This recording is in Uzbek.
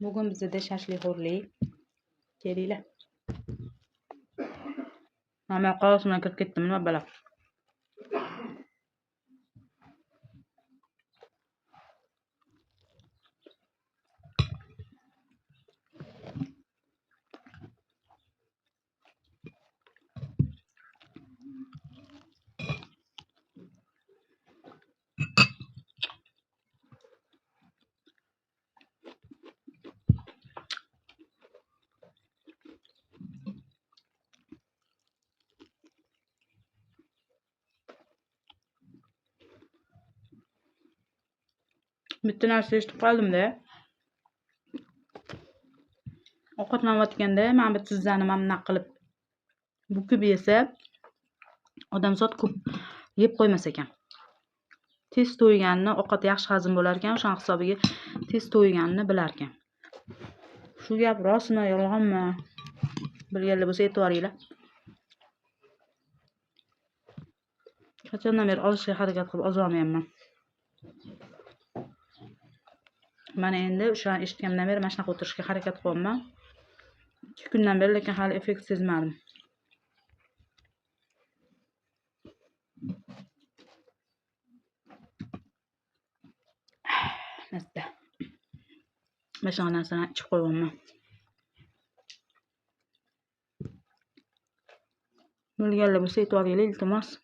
Bugun bizda shashlik-xo'rlik. Kelinglar. Mana qog'ozimdan kirib ketdim, nima bala. Bitta narsa eshitib qoldim-da. Ovqatlanayotganda mana bu tizzani mana bunaqa qilib bukib yesa, odamzod ko'p yeb qo'ymas ekan. Tez to'yganini, ovqat yaxshi hazm bo'lar ekan, o'sha hisobiga tez to'yganini bilar ekan. Shu gap rostmi, yolg'onmi? Bilganlar bo'lsa aytvoringlar. Qachondan beri olishga harakat qilib olmayapman. Mana endi o'shani eshitgandan beri mana shunaqa o'tirishga harakat qilyapman. 2 kundan beri lekin hali effekt sezmadim. Nasta. Mana shu narsani ichib qo'yganman. Bilganlar bo'lsa aytvoringlar, iltimos.